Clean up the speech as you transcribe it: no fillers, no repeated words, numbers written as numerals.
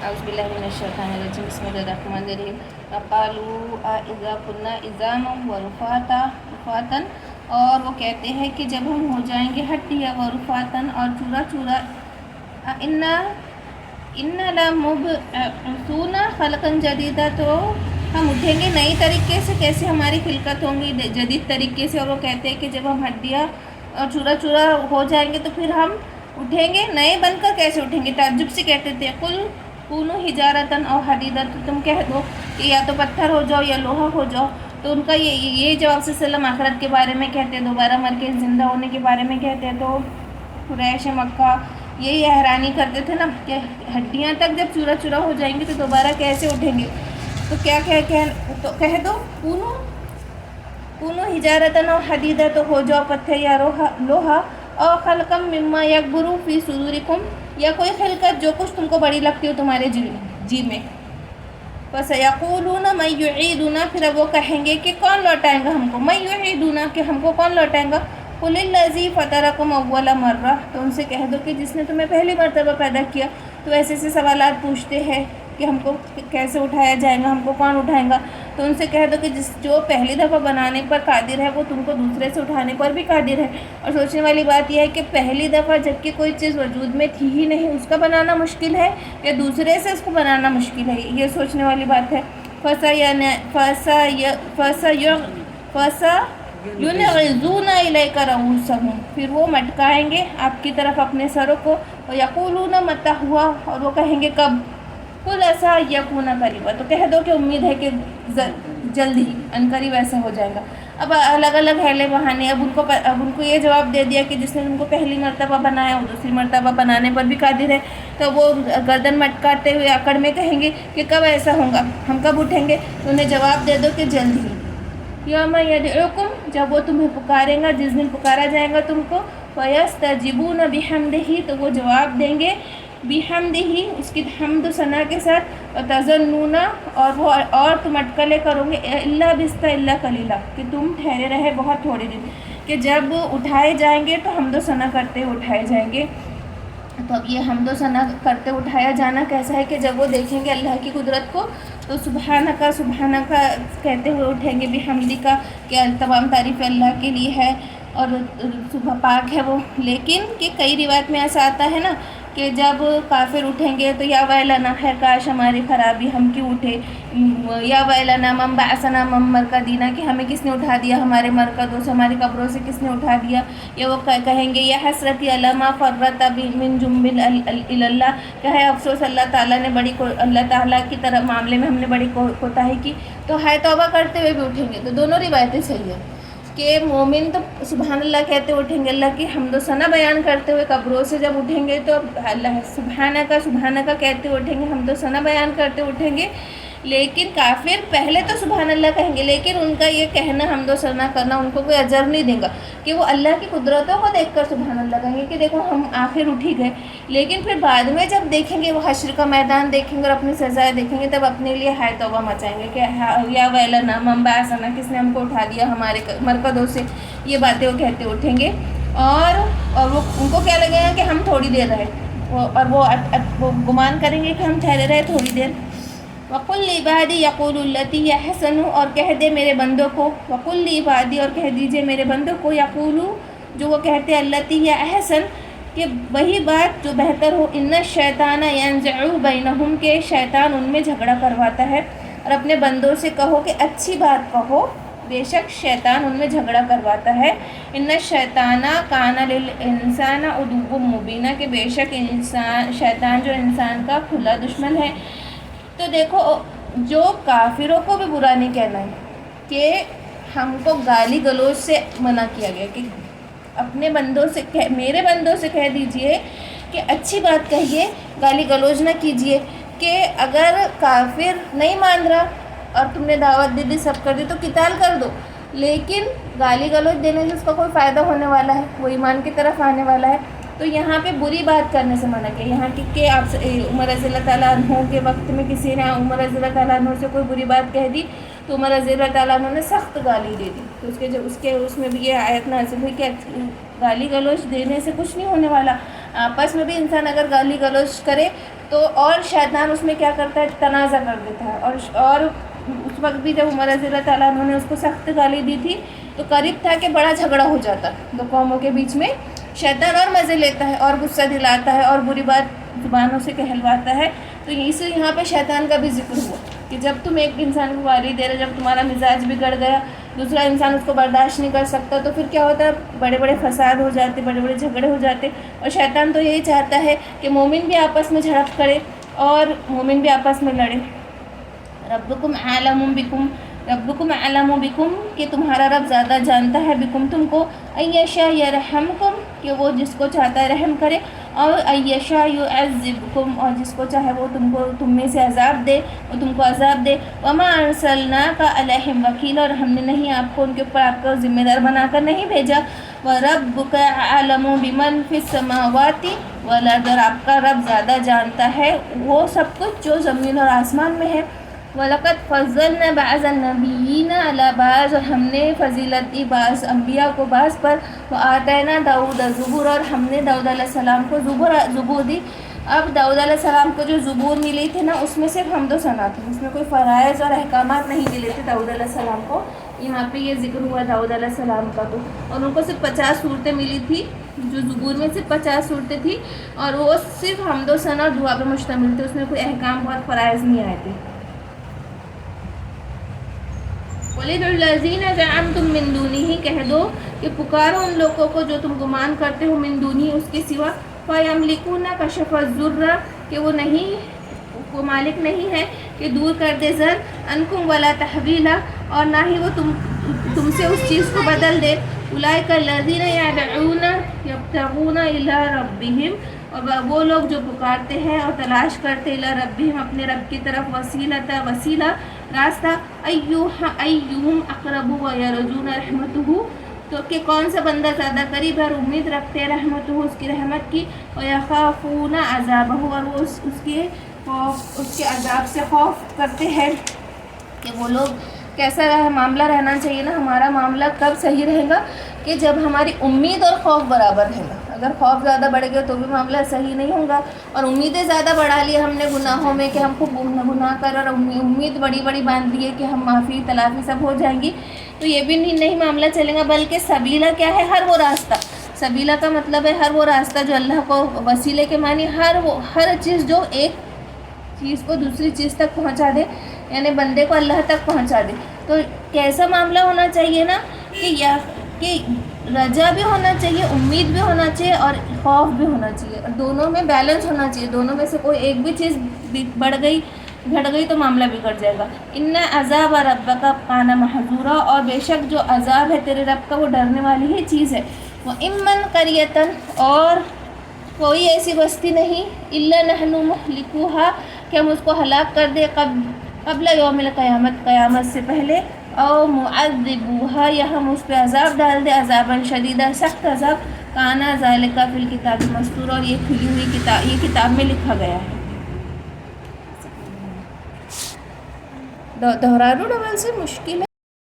اعوذ باللہ من الشیطان الرجیم بسم اللہ الرحمن الرحیم وقالوا اذا كنا عظاما ورفاتا اور وہ کہتے ہیں کہ جب ہم ہو جائیں گے ہڈیاں ورفاتا اور چورا چورا ان لمبعوثون خلقا جدیدا تو ہم اٹھیں گے نئی طریقے سے، کیسے ہماری خلقت ہوں گی جدید طریقے سے. اور وہ کہتے ہیں کہ جب ہم ہڈیاں اور چورا چورا ہو جائیں گے تو پھر ہم اٹھیں گے نئے بن کر کیسے اٹھیں گے. تعجب سے کہتے تھے قل کونوا حجارۃ او حدیدا، تو تم کہہ دو کہ یا تو پتھر ہو جاؤ یا لوہا ہو جاؤ. تو ان کا یہ جواب صلی اللہ علیہ وسلم آخرت کے بارے میں کہتے ہیں، دوبارہ مر کے زندہ ہونے کے بارے میں کہتے ہیں. تو قریش مکہ یہی حیرانی کرتے تھے نا کہ ہڈیاں تک جب چورا چورا ہو جائیں گے تو دوبارہ کیسے اٹھیں گے. تو کیا کہہ دو کونوا حجارۃ او حدیدا، تو ہو جاؤ پتھر یا لوہا. او خلقا مما یکبر فی صدورکم، یا کوئی خلقت جو کچھ تم کو بڑی لگتی ہو تمہارے جی میں. فسیقولون من یعیدنا، پھر اب وہ کہیں گے کہ کون لوٹائیں گا ہم کو. من یعیدنا، کہ ہم کو کون لوٹائیں گا. قل الذی فطرکم اول مرہ، تو ان سے کہہ دو کہ جس نے تمہیں پہلی مرتبہ پیدا کیا. تو ایسے ایسے سوالات پوچھتے ہیں کہ ہم کو کیسے اٹھایا جائے گا، ہم کو کون اٹھائیں گا. تو ان سے کہہ دو کہ جو پہلی دفعہ بنانے پر قادر ہے وہ تم کو دوسرے سے اٹھانے پر بھی قادر ہے. اور سوچنے والی بات یہ ہے کہ پہلی دفعہ جب کہ کوئی چیز وجود میں تھی ہی نہیں اس کا بنانا مشکل ہے یا دوسرے سے اس کو بنانا مشکل ہے، یہ سوچنے والی بات ہے. فَسَيُنْغِضُونَ إِلَيْكَ رُءُوسَهُمْ، پھر وہ مٹکائیں گے آپ کی طرف اپنے سروں کو. وَيَقُولُونَ مَتَى هُوَ، اور وہ کہیں گے کب. قُلْ عَسَىٰ أَن يَكُونَ قَرِيبًا، تو کہہ دو کہ امید ہے کہ جلد ہی عنقریب ایسا ہو جائے گا. اب الگ الگ حیلے بہانے، اب ان کو یہ جواب دے دیا کہ جس نے ان کو پہلی مرتبہ بنایا وہ دوسری مرتبہ بنانے پر بھی قادر ہے. تو وہ گردن مٹکاتے ہوئے اکڑ میں کہیں گے کہ کب ایسا ہوگا، ہم کب اٹھیں گے. تو انہیں جواب دے دو کہ جلد ہی. یوم یدعوکم، جب وہ تمہیں پکاریں گا، جس دن پکارا جائے گا تم کو. فیستجیبون بحمدہ، تو وہ جواب دیں گے بحمدہ، اس کی حمد و ثنا کے ساتھ. وتظنون، اور تم اٹکلے کرو گے الا بست الا قلیلا، کہ تم ٹھہرے رہے بہت تھوڑے دن، کہ جب اٹھائے جائیں گے تو حمد و ثنا کرتے اٹھائے جائیں گے. تو اب یہ حمد و ثنا کرتے اٹھایا جانا کیسا ہے کہ جب وہ دیکھیں گے اللہ کی قدرت کو تو سبحانکا سبحانکا کہتے ہوئے اٹھیں گے بحمدکا، کہ تمام تعریف اللہ کے لیے ہے اور صبح پاک ہے وہ. لیکن کہ کئی روایت میں ایسا آتا ہے نا کہ جب کافر اٹھیں گے تو یا ویلنا، خیر کاش ہماری خرابی، ہم کیوں اٹھے. یا ویلنا من بعثنا من مرقدنا، کہ ہمیں کس نے اٹھا دیا ہمارے مرقدوں سے، ہماری قبروں سے کس نے اٹھا دیا. یا وہ کہیں گے یا حسرتی علی ما فرط من جنب اللہ، کہ ہے افسوس اللہ تعالیٰ نے اللہ تعالیٰ کی طرف معاملے میں ہم نے بڑی کوتاہی کی. تو ہائے توبہ کرتے ہوئے بھی اٹھیں گے. تو دونوں روایتیں صحیح ہیں کہ مومن تو سبحان اللہ کہتے اٹھیں گے، اللہ کی حمد و ثنا بیان کرتے ہوئے. قبروں سے جب اٹھیں گے تو اللہ سبحانکا کہتے اٹھیں گے، حمد و ثنا بیان کرتے اٹھیں گے. لیکن کافر پہلے تو سبحان اللہ کہیں گے، لیکن ان کا یہ کہنا حمد و ثنا کرنا ان کو کوئی اجر نہیں دے گا، کہ وہ اللہ کی قدرتوں کو دیکھ کر سبحان اللہ کہیں گے کہ دیکھو ہم آخر اٹھ ہی گئے. لیکن پھر بعد میں جب دیکھیں گے، وہ حشر کا میدان دیکھیں گے اور اپنی سزائیں دیکھیں گے، تب اپنے لیے ہائے توبہ مچائیں گے کہ یا ویلنا من بعثنا، کس نے ہم کو اٹھا دیا ہمارے مرقدوں سے. یہ باتیں وہ کہتے اٹھیں گے. اور وہ ان کو کیا لگے گا کہ ہم تھوڑی دیر رہے، اور وہ گمان کریں گے کہ ہم ٹھہرے رہے تھوڑی دیر. وَقُلْ لِعِبَادِي يَقُولُوا الَّتِي هِيَ أَحْسَنُ، اور کہہ دے میرے بندوں کو. وَقُلْ لِعِبَادِي، اور کہہ دیجئے میرے بندوں کو. يَقُولُوا، جو وہ کہتے ہیں الَّتِي هِيَ أَحْسَنُ، کہ وہی بات جو بہتر ہو. إِنَّ الشَّيْطَانَ يَنزِعُ بَيْنَهُمْ، کہ شیطان ان میں جھگڑا کرواتا ہے. اور اپنے بندوں سے کہو کہ اچھی بات کہو، بے شک شیطان ان میں جھگڑا کرواتا ہے. ان الشیطان کان للانسان عدوا مبینا، کہ بے شک شیطان جو انسان کا کھلا دشمن ہے. تو دیکھو جو کافروں کو بھی برا نہیں کہنا ہے، کہ ہم کو گالی گلوچ سے منع کیا گیا کہ اپنے بندوں سے میرے بندوں سے کہہ دیجئے کہ اچھی بات کہیے، گالی گلوچ نہ کیجئے. کہ اگر کافر نہیں مان رہا اور تم نے دعوت دے دی، سب کر دی، تو قتال کر دو، لیکن گالی گلوچ دینے سے اس کا کوئی فائدہ ہونے والا ہے، وہ ایمان کی طرف آنے والا ہے. تو یہاں پہ بری بات کرنے سے منع کیا. یہاں کہ آپ عمر رضی اللہ تعالیٰ عنہ کے وقت میں کسی نے عمر رضی اللہ تعالیٰ عنہ سے کوئی بری بات کہہ دی تو عمر رضی اللہ تعالیٰ عنہ نے سخت گالی دے دی. تو اس میں بھی یہ آیت نازل ہوئی کہ گالی گلوچ دینے سے کچھ نہیں ہونے والا. آپس میں بھی انسان اگر گالی گلوچ کرے تو اور شیطان اس میں کیا کرتا ہے، تنازع کر دیتا ہے. اور اس وقت بھی جب عمر رضی اللہ تعالیٰ عنہ نے اس کو سخت گالی دی تھی تو قریب تھا کہ بڑا جھگڑا ہو جاتا دو قوموں کے بیچ میں. شیطان اور مزے لیتا ہے اور غصہ دلاتا ہے اور بری بات زبانوں سے کہلواتا ہے. تو اس یہاں پہ شیطان کا بھی ذکر ہوا کہ جب تم ایک انسان کو گالی دے رہے، جب تمہارا مزاج بگڑ گیا، دوسرا انسان اس کو برداشت نہیں کر سکتا، تو پھر کیا ہوتا ہے، بڑے بڑے فساد ہو جاتے، بڑے بڑے جھگڑے ہو جاتے. اور شیطان تو یہی چاہتا ہے کہ مومن بھی آپس میں جھڑپ کرے اور مومن بھی آپس میں لڑے. ربکم اعلم بکم، ربکم اعلم بکم کہ تمہارا رب زیادہ جانتا ہے، بکم تم کو، ایشا یرحمکم کہ وہ جس کو چاہتا ہے رحم کرے، اور ایشا یعذبکم اور جس کو چاہے وہ تم میں سے عذاب دے، وہ تم کو عذاب دے. وما ارسلناک علیہم وکیلا اور ہم نے نہیں آپ کو ان کے اوپر آپ کا ذمہ دار بنا کر نہیں بھیجا. وربک اعلم بمن فی السماوات والارض اور آپ کا رب زیادہ جانتا ہے وہ سب کچھ جو زمین اور آسمان میں ہے. وَلَقَدْ فَضَّلْنَا بَعْضَ النَّبِيِّينَ عَلَى بَعْضٍ اور ہم نے فضیلت دی بعض انبیاء کو بعض پر. وَآتَيْنَا داؤد الزبور اور ہم نے داؤد علیہ السلام کو زبور دی. اب داؤد علیہ السلام کو جو زبور ملی تھی نا، اس میں صرف حمد و ثنا تھی، اس میں کوئی فرائض اور احکامات نہیں ملے تھے داؤد علیہ السلام کو. یہاں پہ یہ ذکر ہوا داؤد علیہ السلام کا. تو اور ان کو صرف 50 صورتیں ملی تھی، جو زبور میں صرف 50 صورتیں تھیں اور وہ صرف حمد و ثنا اور دعا پہ مشتمل تھے، اس میں کوئی احکام اور فرائض نہیں آئے تھے. وَلِدُوا الَّذِينَ زَعَمْتُم مِّن دُونِهِ کہہ دو کہ پکارو ان لوگوں کو جو تم گمان کرتے ہو، من دونی اس کے سوا. فَيَمْلِكُونَ كَشْفَ الضُّرِّ کہ وہ مالک نہیں ہے کہ دور کر دے ضر، انکم ولا تحویلا اور نہ ہی وہ تم سے اس چیز کو بدل دے. اولئک الذین یدعون یبتغون الی ربہم اور وہ لوگ جو پکارتے ہیں اور تلاش کرتے الی ربہم اپنے رب کی طرف، وسیلہ راستہ، ایہم اقرب ویرجون رحمتہ تو کہ کون سا بندہ زیادہ قریب ہے اور امید رکھتے ہیں رحمتہ اس کی رحمت کی، ویخافون عذابہ اور وہ اس کے عذاب سے خوف کرتے ہیں. کہ وہ لوگ کیسا معاملہ رہنا چاہیے نا، ہمارا معاملہ کب صحیح رہے گا کہ جب ہماری امید اور خوف برابر رہے گا. اگر خوف زیادہ بڑھ گیا تو بھی معاملہ صحیح نہیں ہوگا، اور امیدیں زیادہ بڑھا لی ہم نے گناہوں میں کہ ہم کو گناہ کر اور امید بڑی بڑی باندھ لی ہے کہ ہم معافی تلافی سب ہو جائیں گی، تو یہ بھی نہیں معاملہ چلے گا. بلکہ سبیلہ کیا ہے، ہر وہ راستہ. سبیلہ کا مطلب ہے ہر وہ راستہ جو اللہ کو، وسیلے کے معنی ہر چیز جو ایک چیز کو دوسری چیز تک پہنچا دے، یعنی بندے کو اللہ تک پہنچا دے. تو کیسا معاملہ ہونا چاہیے نا کہ رجا بھی ہونا چاہیے، امید بھی ہونا چاہیے اور خوف بھی ہونا چاہیے، اور دونوں میں بیلنس ہونا چاہیے. دونوں میں سے کوئی ایک بھی چیز بڑھ گئی گھٹ گئی تو معاملہ بگڑ جائے گا. ان عذاب ربک کان محذورا اور بے شک جو عذاب ہے تیرے رب کا وہ ڈرنے والی ہی چیز ہے. وَإِن مِّن قَرْيَةٍ اور کوئی ایسی بستی نہیں، الا نحن مہلکوها کہ ہم اس کو ہلاک کر دے، قبل یوم القیامت قیامت سے پہلے، او معذبوها یا ہم اس پہ عذاب ڈال دے، عذابا شدیدا سخت عذاب. کانا ذالک فی الکتاب مسطور اور یہ کھلی ہوئی کتاب، یہ کتاب میں لکھا گیا ہے. دہرا دو ڈبل سے مشکل ہے.